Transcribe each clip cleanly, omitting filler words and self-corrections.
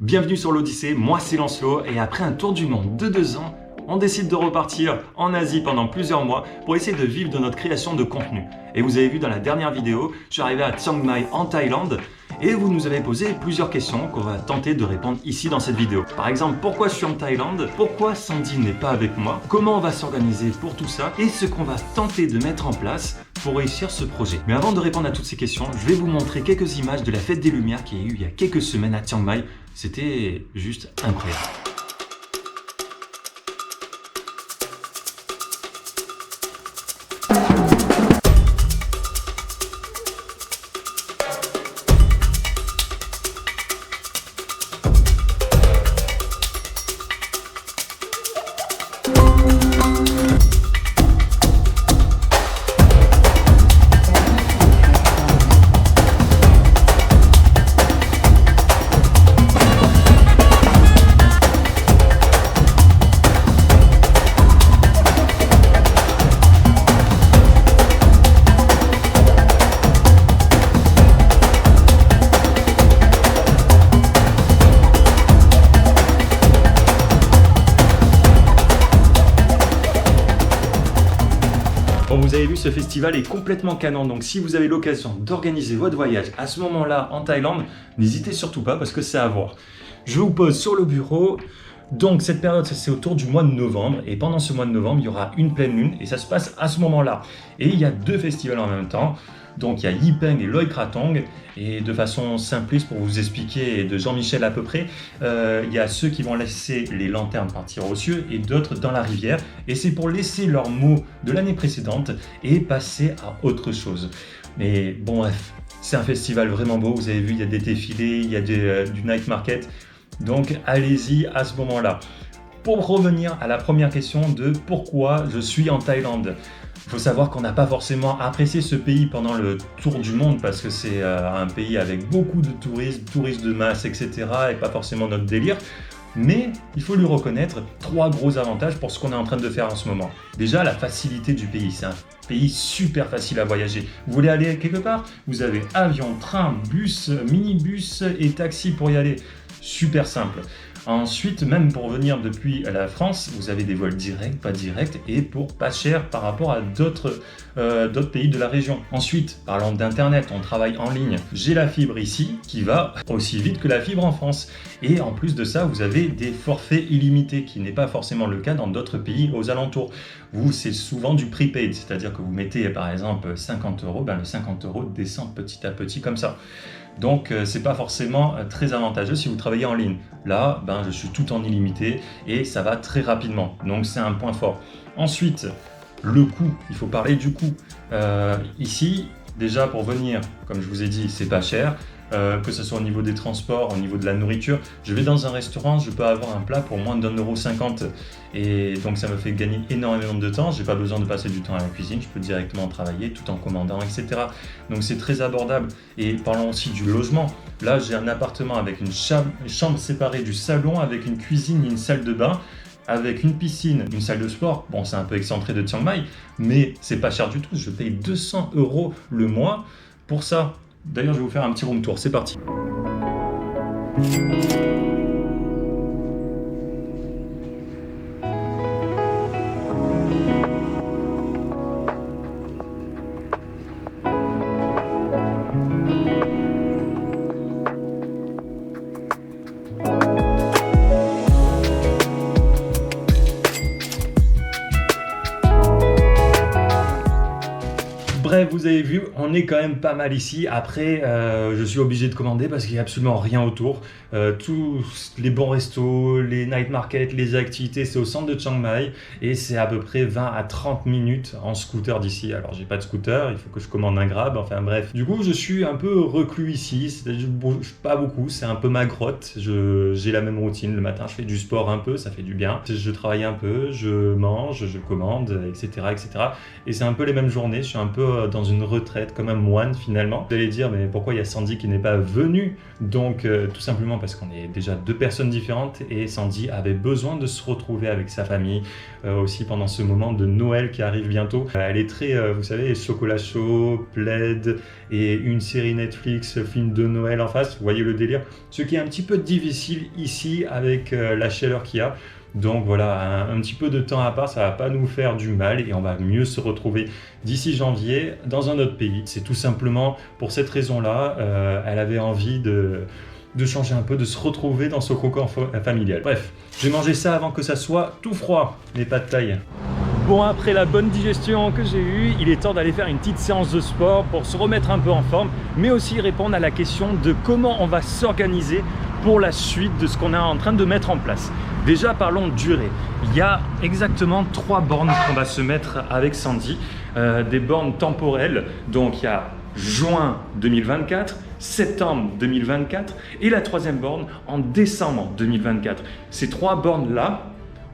Bienvenue sur l'Odyssée, moi c'est Lancelot et après un tour du monde de 2 ans, on décide de repartir en Asie pendant plusieurs mois pour essayer de vivre de notre création de contenu. Et vous avez vu dans la dernière vidéo, je suis arrivé à Chiang Mai en Thaïlande et vous nous avez posé plusieurs questions qu'on va tenter de répondre ici dans cette vidéo. Par exemple, pourquoi je suis en Thaïlande? Pourquoi Sandy n'est pas avec moi? Comment on va s'organiser pour tout ça? Et ce qu'on va tenter de mettre en place pour réussir ce projet. Mais avant de répondre à toutes ces questions, je vais vous montrer quelques images de la Fête des Lumières qui a eu il y a quelques semaines à Chiang Mai. C'était juste incroyable. Bon, vous avez vu, ce festival est complètement canon, donc si vous avez l'occasion d'organiser votre voyage à ce moment-là en Thaïlande, n'hésitez surtout pas parce que c'est à voir. Je vous pose sur le bureau. Donc cette période, c'est autour du mois de novembre, et pendant ce mois de novembre, il y aura une pleine lune, et ça se passe à ce moment-là. Et il y a deux festivals en même temps, donc il y a Yi Peng et Loi Krathong, et de façon simpliste pour vous expliquer, et de Jean-Michel à peu près, il y a ceux qui vont laisser les lanternes partir aux cieux, et d'autres dans la rivière, et c'est pour laisser leurs mots de l'année précédente, et passer à autre chose. Mais bon bref, c'est un festival vraiment beau, vous avez vu, il y a des défilés, il y a du night market, donc allez-y à ce moment-là. Pour revenir à la première question de pourquoi je suis en Thaïlande, il faut savoir qu'on n'a pas forcément apprécié ce pays pendant le tour du monde parce que c'est un pays avec beaucoup de touristes de masse, etc. et pas forcément notre délire. Mais il faut lui reconnaître 3 gros avantages pour ce qu'on est en train de faire en ce moment. Déjà, la facilité du pays. C'est un pays super facile à voyager. Vous voulez aller quelque part? Vous avez avion, train, bus, minibus et taxi pour y aller. Super simple. Ensuite, même pour venir depuis la France, vous avez des vols directs, pas directs, et pour pas cher par rapport à d'autres pays de la région. Ensuite, parlant d'internet, on travaille en ligne. J'ai la fibre ici qui va aussi vite que la fibre en France. Et en plus de ça, vous avez des forfaits illimités, qui n'est pas forcément le cas dans d'autres pays aux alentours. Vous, c'est souvent du prepaid, c'est-à-dire que vous mettez par exemple 50 €, ben les 50 € descendent petit à petit comme ça. Donc c'est pas forcément très avantageux si vous travaillez en ligne. Là, ben, je suis tout en illimité et ça va très rapidement. Donc c'est un point fort. Ensuite, le coût. Il faut parler du coût. Ici, déjà pour venir, comme je vous ai dit, c'est pas cher. Que ce soit au niveau des transports, au niveau de la nourriture. Je vais dans un restaurant, je peux avoir un plat pour moins de 1,50 € et donc ça me fait gagner énormément de temps. J'ai pas besoin de passer du temps à la cuisine, je peux directement travailler tout en commandant, etc. Donc c'est très abordable. Et parlons aussi du logement. Là, j'ai un appartement avec une chambre séparée du salon, avec une cuisine et une salle de bain, avec une piscine, une salle de sport. Bon, c'est un peu excentré de Chiang Mai, mais c'est pas cher du tout. Je paye 200 € le mois pour ça. D'ailleurs, je vais vous faire un petit room tour, c'est parti. Bref, vous avez vu, on est quand même pas mal ici. Après, je suis obligé de commander parce qu'il n'y a absolument rien autour. Tous les bons restos, les night markets, les activités, c'est au centre de Chiang Mai et c'est à peu près 20 à 30 minutes en scooter d'ici. Alors, j'ai pas de scooter, il faut que je commande un Grab, enfin bref. Du coup, je suis un peu reclus ici, c'est-à-dire je bouge pas beaucoup, c'est un peu ma grotte. J'ai la même routine, le matin je fais du sport un peu, ça fait du bien. Je travaille un peu, je mange, je commande, etc. etc. Et c'est un peu les mêmes journées, je suis un peu dans une retraite comme un moine finalement. Vous allez dire, mais pourquoi il y a Sandy qui n'est pas venue? Donc tout simplement parce qu'on est déjà deux personnes différentes et Sandy avait besoin de se retrouver avec sa famille aussi pendant ce moment de Noël qui arrive bientôt. Elle est très, vous savez, chocolat chaud, plaid et une série Netflix, film de Noël en face. Vous voyez le délire? Ce qui est un petit peu difficile ici avec la chaleur qu'il y a. Donc voilà, un petit peu de temps à part, ça va pas nous faire du mal et on va mieux se retrouver d'ici janvier dans un autre pays. C'est tout simplement pour cette raison-là, elle avait envie de changer un peu, de se retrouver dans ce cocon familial. Bref, je vais manger ça avant que ça soit tout froid, les pâtes de taille. Bon, après la bonne digestion que j'ai eue, il est temps d'aller faire une petite séance de sport pour se remettre un peu en forme, mais aussi répondre à la question de comment on va s'organiser pour la suite de ce qu'on est en train de mettre en place. Déjà, parlons durée. Il y a exactement 3 bornes qu'on va se mettre avec Sandy, des bornes temporelles. Donc, il y a juin 2024, septembre 2024 et la 3e borne en décembre 2024. Ces 3 bornes-là,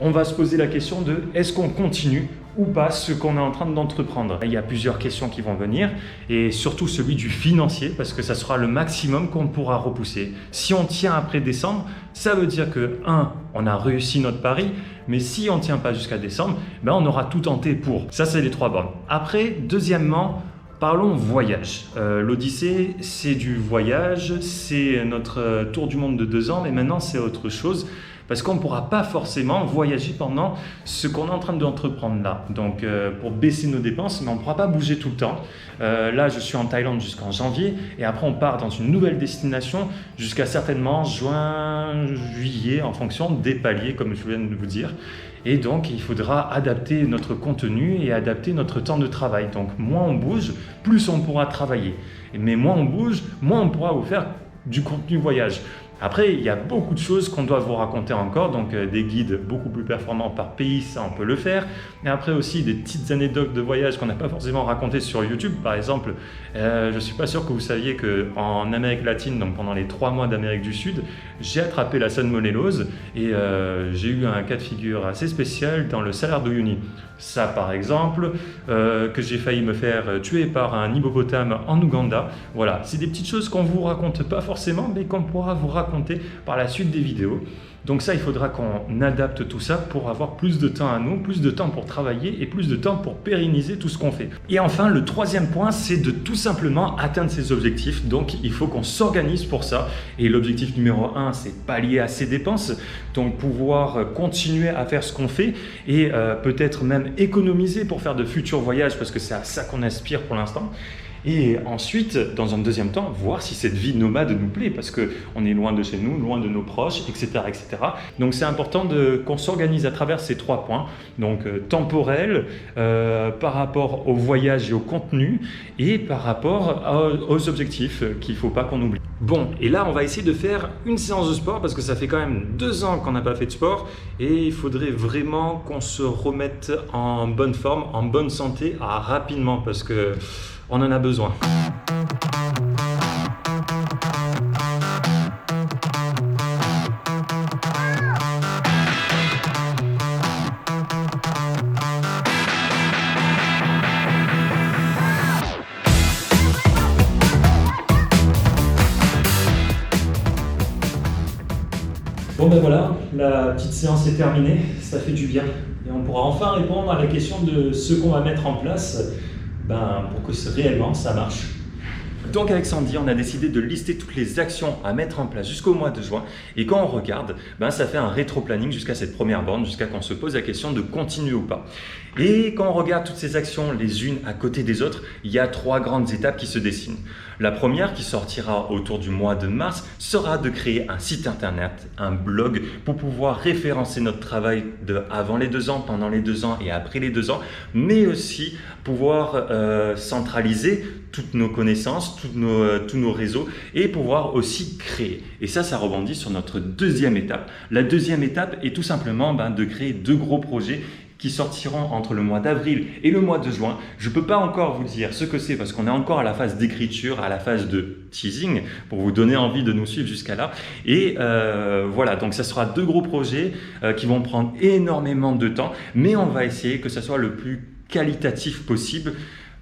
on va se poser la question de est-ce qu'on continue ou pas ce qu'on est en train d'entreprendre. Il y a plusieurs questions qui vont venir et surtout celui du financier parce que ça sera le maximum qu'on pourra repousser. Si on tient après décembre, ça veut dire que 1, on a réussi notre pari, mais si on ne tient pas jusqu'à décembre, ben on aura tout tenté pour. Ça, c'est les 3 bornes. Après, deuxièmement, parlons voyage. L'Odyssée, c'est du voyage, c'est notre tour du monde de 2 ans, mais maintenant c'est autre chose. Parce qu'on ne pourra pas forcément voyager pendant ce qu'on est en train d'entreprendre là. Donc pour baisser nos dépenses, mais on ne pourra pas bouger tout le temps. Là, je suis en Thaïlande jusqu'en janvier et après on part dans une nouvelle destination jusqu'à certainement juin, juillet en fonction des paliers comme je viens de vous dire. Et donc il faudra adapter notre contenu et adapter notre temps de travail. Donc moins on bouge, plus on pourra travailler. Mais moins on bouge, moins on pourra vous faire du contenu voyage. Après, il y a beaucoup de choses qu'on doit vous raconter encore, donc des guides beaucoup plus performants par pays, ça on peut le faire. Et après aussi des petites anecdotes de voyage qu'on n'a pas forcément racontées sur YouTube. Par exemple, je ne suis pas sûr que vous saviez qu'en Amérique latine, donc pendant les 3 mois d'Amérique du Sud, j'ai attrapé la salmonellose et j'ai eu un cas de figure assez spécial dans le Salar de Uyuni. Ça par exemple, que j'ai failli me faire tuer par un hippopotame en Ouganda. Voilà, c'est des petites choses qu'on ne vous raconte pas forcément, mais qu'on pourra vous raconter par la suite des vidéos. Donc ça, il faudra qu'on adapte tout ça pour avoir plus de temps à nous, plus de temps pour travailler et plus de temps pour pérenniser tout ce qu'on fait. Et enfin, le 3e point, c'est de tout simplement atteindre ses objectifs. Donc il faut qu'on s'organise pour ça. Et l'objectif numéro 1, c'est pallier à ses dépenses. Donc pouvoir continuer à faire ce qu'on fait et peut-être même économiser pour faire de futurs voyages parce que c'est à ça qu'on aspire pour l'instant. Et ensuite, dans un deuxième temps, voir si cette vie nomade nous plaît, parce qu'on est loin de chez nous, loin de nos proches, etc. etc. Donc c'est important qu'on s'organise à travers ces 3 points, donc temporel, par rapport au voyage et au contenu, et par rapport aux objectifs qu'il ne faut pas qu'on oublie. Bon, et là on va essayer de faire une séance de sport, parce que ça fait quand même 2 ans qu'on n'a pas fait de sport, et il faudrait vraiment qu'on se remette en bonne forme, en bonne santé, rapidement, parce que on en a besoin. Bon ben voilà, la petite séance est terminée, ça fait du bien. Et on pourra enfin répondre à la question de ce qu'on va mettre en place pour que réellement ça marche. Donc avec Sandy, on a décidé de lister toutes les actions à mettre en place jusqu'au mois de juin. Et quand on regarde, ça fait un rétro-planning jusqu'à cette première borne, jusqu'à qu'on se pose la question de continuer ou pas. Et quand on regarde toutes ces actions les unes à côté des autres, il y a 3 grandes étapes qui se dessinent. La première, qui sortira autour du mois de mars, sera de créer un site internet, un blog, pour pouvoir référencer notre travail avant les 2 ans, pendant les 2 ans et après les 2 ans, mais aussi pouvoir centraliser toutes nos connaissances, tous nos réseaux et pouvoir aussi créer. Et ça rebondit sur notre 2e étape. La 2e étape est tout simplement de créer 2 gros projets qui sortiront entre le mois d'avril et le mois de juin. Je ne peux pas encore vous dire ce que c'est parce qu'on est encore à la phase d'écriture, à la phase de teasing pour vous donner envie de nous suivre jusqu'à là. Et voilà, donc ça sera 2 gros projets qui vont prendre énormément de temps, mais on va essayer que ça soit le plus qualitatif possible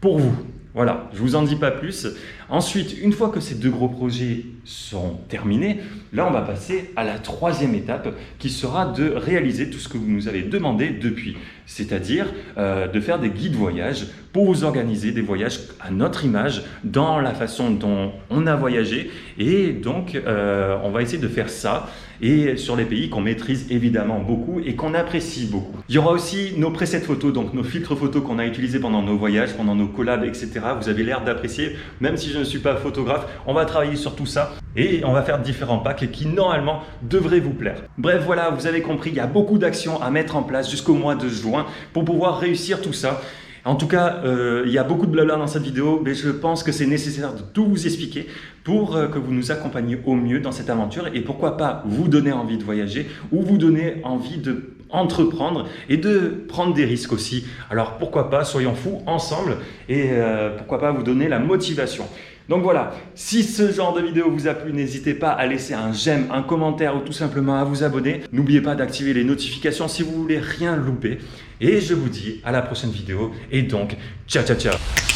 pour vous. Voilà, je vous en dis pas plus. Ensuite, une fois que ces 2 gros projets sont terminés, là on va passer à la 3e étape qui sera de réaliser tout ce que vous nous avez demandé depuis. C'est-à-dire de faire des guides voyage pour vous organiser des voyages à notre image, dans la façon dont on a voyagé. Et donc on va essayer de faire ça et sur les pays qu'on maîtrise évidemment beaucoup et qu'on apprécie beaucoup. Il y aura aussi nos presets photos, donc nos filtres photos qu'on a utilisés pendant nos voyages, pendant nos collabs, etc. Vous avez l'air d'apprécier, même si je ne suis pas photographe, on va travailler sur tout ça et on va faire différents packs qui normalement devraient vous plaire. Bref, voilà, vous avez compris, il y a beaucoup d'actions à mettre en place jusqu'au mois de juin pour pouvoir réussir tout ça. En tout cas, il y a beaucoup de blabla dans cette vidéo, mais je pense que c'est nécessaire de tout vous expliquer pour que vous nous accompagniez au mieux dans cette aventure et pourquoi pas vous donner envie de voyager ou vous donner envie de entreprendre et de prendre des risques aussi. Alors pourquoi pas, soyons fous ensemble et pourquoi pas vous donner la motivation. Donc voilà, si ce genre de vidéo vous a plu, n'hésitez pas à laisser un j'aime, un commentaire ou tout simplement à vous abonner. N'oubliez pas d'activer les notifications si vous voulez rien louper. Et je vous dis à la prochaine vidéo et donc ciao ciao ciao.